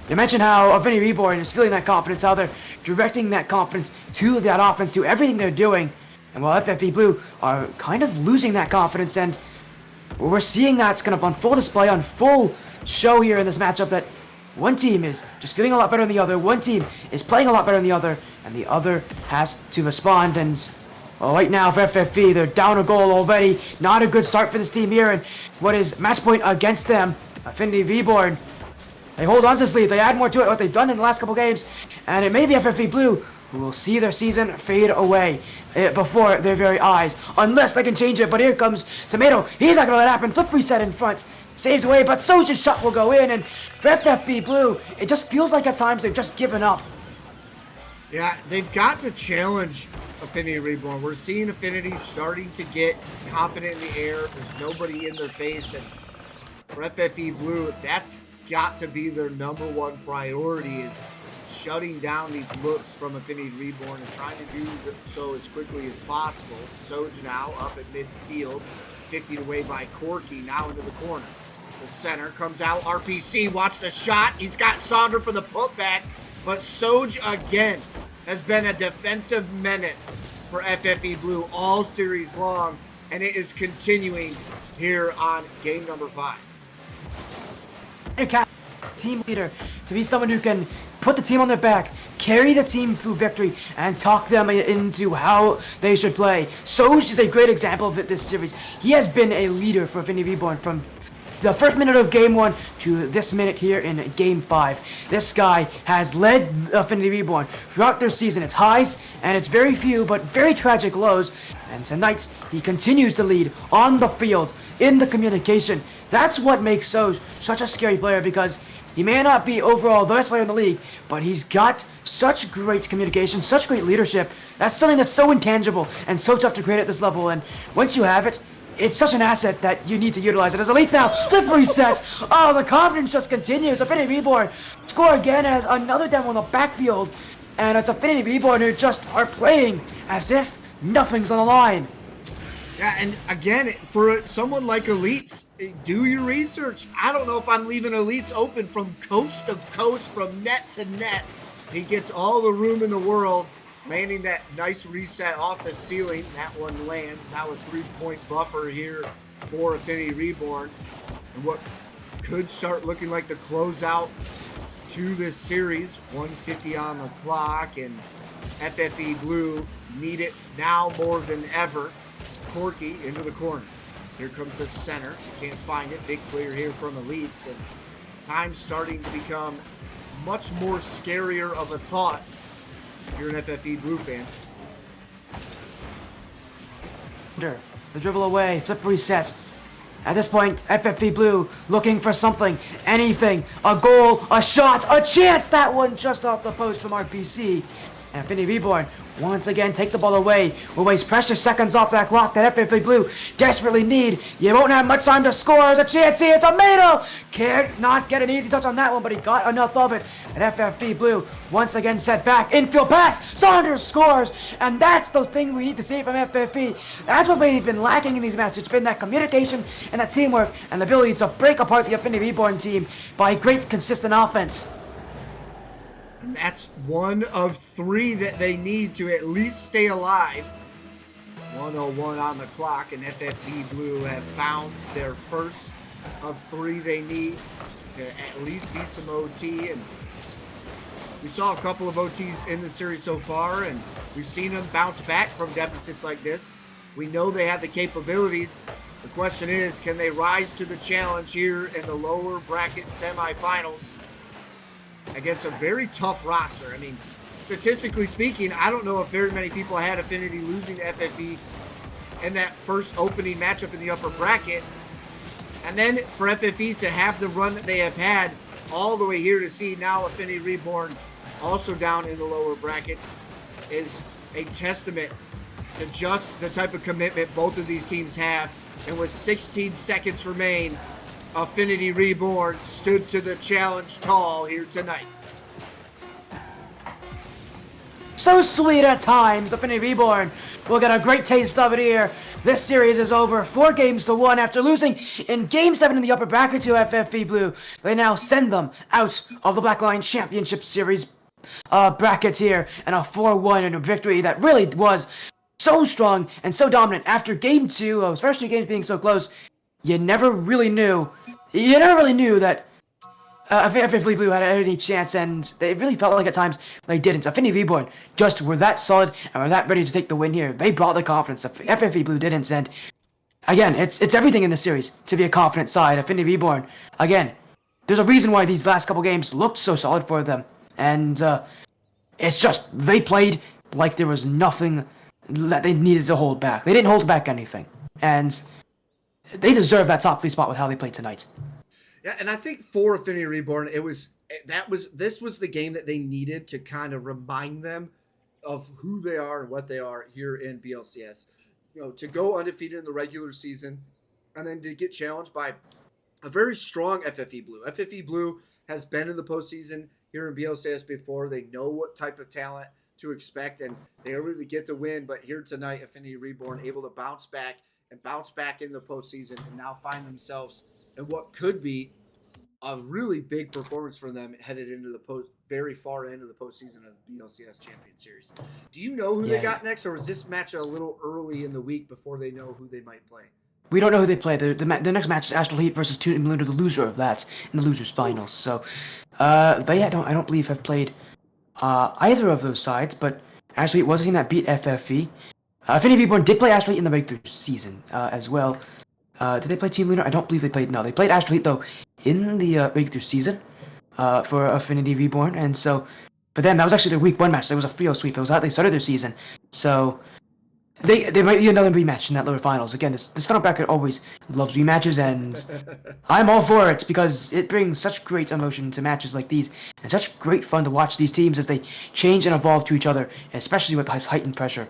you mentioned how Affinity Reborn is feeling that confidence, how they're directing that confidence to that offense, to everything they're doing. And while FFE Blue are kind of losing that confidence, and we're seeing that's kind of on full display, on full show here in this matchup, that one team is just feeling a lot better than the other, one team is playing a lot better than the other, and the other has to respond. And well, right now for FFE, they're down a goal already. Not a good start for this team here, and what is match point against them? Affinity Reborn, they hold on to this lead, they add more to it, what they've done in the last couple games, and it may be FFE Blue who will see their season fade away before their very eyes, unless they can change it. But here comes Tomato, he's not going to let it happen. Flip reset in front, saved away, but Soja's shot will go in, and for FFE Blue, it just feels like at times they've just given up. Yeah, they've got to challenge Affinity Reborn. We're seeing Affinity starting to get confident in the air. There's nobody in their face, and for FFE Blue, that's got to be their number one priority, is shutting down these looks from Affinity Reborn and trying to do so as quickly as possible. Soj now up at midfield, 50 away by Corky, now into the corner. The center comes out, RPC, watch the shot. He's got Sonder for the putback, but Soj again has been a defensive menace for FFE Blue all series long, and it is continuing here on game number 5. Team leader, to be someone who can put the team on their back, carry the team through victory, and talk them into how they should play. Soj is a great example of it this series. He has been a leader for Affinity Reborn from the first minute of Game 1 to this minute here in Game 5. This guy has led Affinity Reborn throughout their season. It's highs, and it's very few, but very tragic lows. And tonight, he continues to lead on the field, in the communication. That's what makes Soj such a scary player, because he may not be overall the best player in the league, but he's got such great communication, such great leadership. That's something that's so intangible and so tough to create at this level. And once you have it, it's such an asset that you need to utilize it. As Elites now flip reset. Oh, the confidence just continues. Affinity Reborn score again as another demo in the backfield. And it's Affinity Reborn who just are playing as if nothing's on the line. Yeah, and again, for someone like Elites, do your research. I don't know if I'm leaving Elites open from coast to coast, from net to net. He gets all the room in the world, landing that nice reset off the ceiling. That one lands. Now a 3-point buffer here for Affinity Reborn. And what could start looking like the closeout to this series. 150 on the clock, and FFE Blue need it now more than ever. Corky into the corner. Here comes the center. Can't find it. Big clear here from Elites, and time's starting to become much more scarier of a thought if you're an FFE Blue fan. The dribble away, flip reset. At this point, FFE Blue looking for something, anything, a goal, a shot, a chance. That one just off the post from RPC. And Affinity Reborn once again take the ball away. Will waste precious seconds off that clock that FFE Blue desperately need. You won't have much time to score. There's a chance here. Tomato can't not get an easy touch on that one, but he got enough of it. And FFE Blue once again set back. Infield pass. Saunders scores. And that's those things we need to see from FFE. That's what we've been lacking in these matches. It's been that communication and that teamwork and the ability to break apart the Affinity Reborn team by great consistent offense. And that's one of 3 that they need to at least stay alive. 1:01 on the clock, and FFE Blue have found their first of 3 they need to at least see some OT. And we saw a couple of OTs in the series so far, and we've seen them bounce back from deficits like this. We know they have the capabilities. The question is, can they rise to the challenge here in the lower bracket semifinals against a very tough roster? I mean, statistically speaking, I don't know if very many people had Affinity losing to FFE in that first opening matchup in the upper bracket. And then for FFE to have the run that they have had all the way here to see now Affinity Reborn also down in the lower brackets is a testament to just the type of commitment both of these teams have. And with 16 seconds remain, Affinity Reborn stood to the challenge tall here tonight. So sweet at times. Affinity Reborn will get a great taste of it here. This series is over 4-1 after losing in Game 7 in the upper bracket to FFE Blue. They now send them out of the Black Line Championship Series brackets here, and a 4-1 and a victory that really was so strong and so dominant. After Game 2, those first 2 games being so close, you never really knew that FFE Blue had any chance, and they really felt like at times they didn't. Affinity Reborn just were that solid and were that ready to take the win here. They brought the confidence. FFE Blue didn't, and again, it's everything in this series to be a confident side. Affinity Reborn, again, there's a reason why these last couple games looked so solid for them, and it's just they played like there was nothing that they needed to hold back. They didn't hold back anything, and they deserve that top 3 spot with how they played tonight. Yeah, and I think for Affinity Reborn, this was the game that they needed to kind of remind them of who they are and what they are here in BLCS. You know, to go undefeated in the regular season and then to get challenged by a very strong FFE Blue. FFE Blue has been in the postseason here in BLCS before. They know what type of talent to expect, and they were able to get the win. But here tonight, Affinity Reborn able to bounce back in the postseason and now find themselves in what could be a really big performance for them headed into the very far end of the postseason of the BLCS Champion Series. Do you know who they got next, or was this match a little early in the week before they know who they might play? We don't know who they play. The next match is Astral Heat versus Team Lunar, the loser of that in the losers finals. So, but yeah, I don't believe I've played either of those sides. But Astral Heat was a team that beat FFE. Affinity Reborn did play Astral Heat in the regular season as well. Did they play Team Lunar? I don't believe they played. No, they played Astral Heat though in the regular season for Affinity Reborn, and so for them that was actually their week 1 match. It was a 3-0 sweep. It was how they started their season. So They might be another rematch in that lower finals. Again, this final bracket always loves rematches, and I'm all for it because it brings such great emotion to matches like these, and such great fun to watch these teams as they change and evolve to each other, especially with this heightened pressure.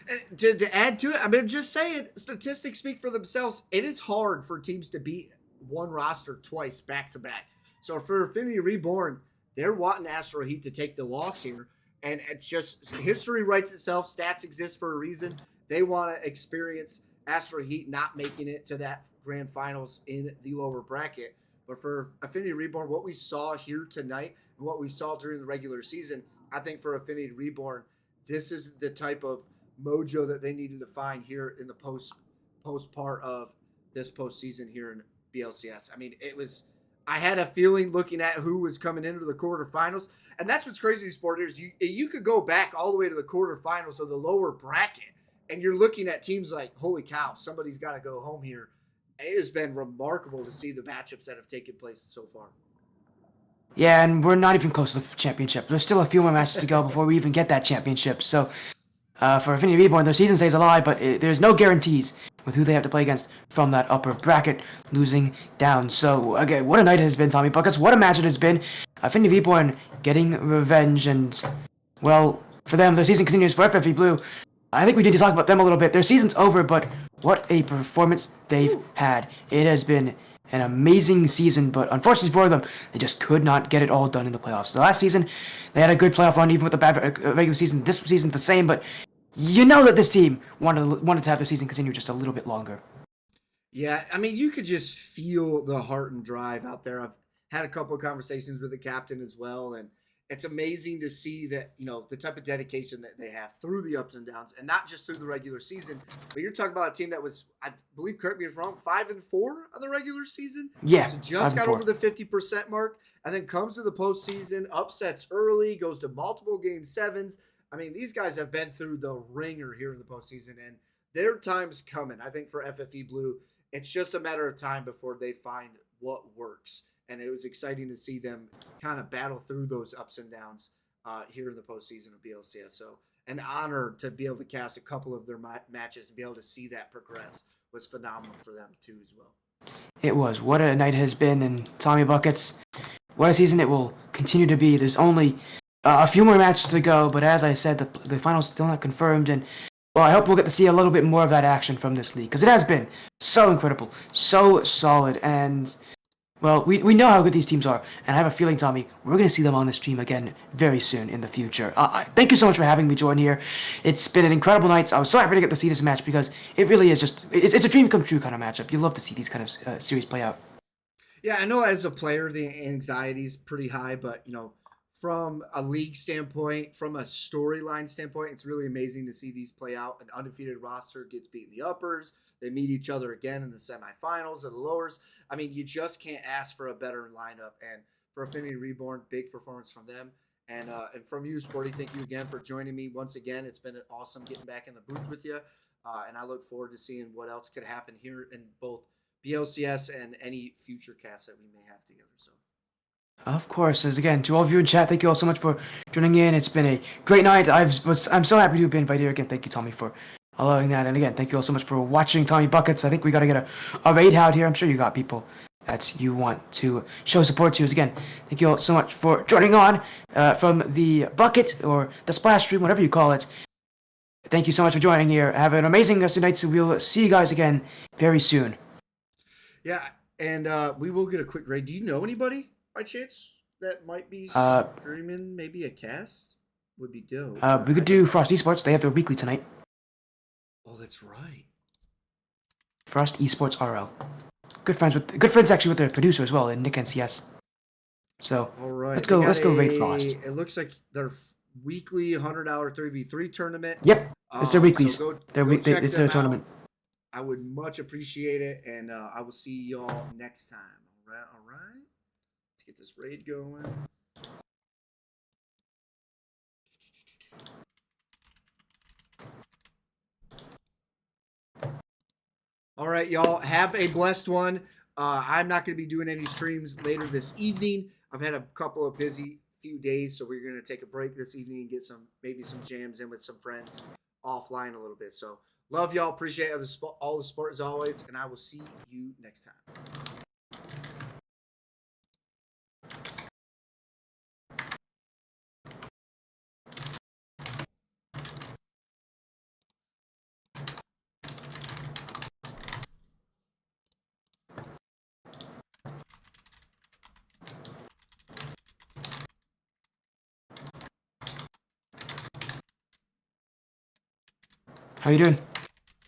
And to add to it, I mean, just say it. Statistics speak for themselves. It is hard for teams to beat one roster twice back to back. So for Affinity Reborn, they're wanting Astro Heat to take the loss here, and it's just history writes itself. Stats exist for a reason. They want to experience Astro Heat not making it to that grand finals in the lower bracket. But for Affinity Reborn, what we saw here tonight and what we saw during the regular season, I think for Affinity Reborn, this is the type of mojo that they needed to find here in the post part of this postseason here in BLCS. I mean, it was. I had a feeling looking at who was coming into the quarterfinals, and that's what's crazy. Sport is you could go back all the way to the quarterfinals of the lower bracket, and you're looking at teams like, holy cow, somebody's got to go home here. It has been remarkable to see the matchups that have taken place so far. Yeah, and we're not even close to the championship. There's still a few more matches to go before we even get that championship. So for Affinity Reborn, their season stays alive, but there's no guarantees with who they have to play against from that upper bracket, losing down. So, again, what a night it has been, TommyBuckets. What a match it has been. Affinity Reborn getting revenge, and, well, for them, their season continues for FFE Blue. I think we need to talk about them a little bit. Their season's over, but what a performance they've had. It has been an amazing season, but unfortunately for them, they just could not get it all done in the playoffs. So last season, they had a good playoff run, even with the bad regular season. This season's the same, but you know that this team wanted to have their season continue just a little bit longer. Yeah, I mean, you could just feel the heart and drive out there. I've had a couple of conversations with the captain as well, and it's amazing to see that, the type of dedication that they have through the ups and downs, and not just through the regular season. But you're talking about a team that was, I believe, correct me if I'm wrong, 5-4 on the regular season. Yeah, So just got over the 50% mark, and then comes to the postseason, upsets early, goes to multiple game sevens. I mean, these guys have been through the ringer here in the postseason, and their time's coming. I think for FFE Blue, it's just a matter of time before they find what works. And it was exciting to see them kind of battle through those ups and downs here in the postseason of BLCS. So an honor to be able to cast a couple of their matches and be able to see that progress was phenomenal for them too as well. It was. What a night it has been, and TommyBuckets, what a season it will continue to be. There's only a few more matches to go, but as I said, the finals still not confirmed, and well, I hope we'll get to see a little bit more of that action from this league, because it has been so incredible, so solid, and well, we know how good these teams are, and I have a feeling, Tommy, we're going to see them on the stream again very soon in the future. Thank you so much for having me join here. It's been an incredible night. I was so happy to get to see this match because it really is just, it's a dream come true kind of matchup. You love to see these kind of series play out. Yeah, I know as a player, the anxiety is pretty high, but, from a league standpoint, from a storyline standpoint, it's really amazing to see these play out. An undefeated roster gets beat in the uppers. They meet each other again in the semifinals or the lowers. I mean, you just can't ask for a better lineup. And for Affinity Reborn, big performance from them. And from you, Sporty, thank you again for joining me once again. It's been awesome getting back in the booth with you. And I look forward to seeing what else could happen here in both BLCS and any future casts that we may have together. So. Of course, as again, to all of you in chat, thank you all so much for joining in. It's been a great night. I'm so happy to have been invited here again. Thank you, Tommy, for allowing that. And again, thank you all so much for watching TommyBuckets. I think we got to get a raid out here. I'm sure you got people that you want to show support to. Again, thank you all so much for joining on from the bucket or the splash stream, whatever you call it. Thank you so much for joining here. Have an amazing rest of the night, so we'll see you guys again very soon. Yeah, and we will get a quick raid. Do you know anybody by chance that might be streaming maybe a cast? Would be dope. We could do Frost Esports. They have their weekly tonight. Oh, that's right. Frost Esports RL. Good friends actually with their producer as well, and Nick NCS. So all right, let's go raid Frost. It looks like their weekly $100 3v3 tournament. Yep, it's their weeklies. So it's their tournament. I would much appreciate it, and I will see y'all next time. All right. Let's get this raid going. All right, y'all. Have a blessed one. I'm not going to be doing any streams later this evening. I've had a couple of busy few days, so we're going to take a break this evening and get maybe some jams in with some friends. offline a little bit. So love y'all. Appreciate all the support as always, and I will see you next time. How you doing?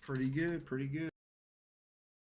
Pretty good. Pretty good.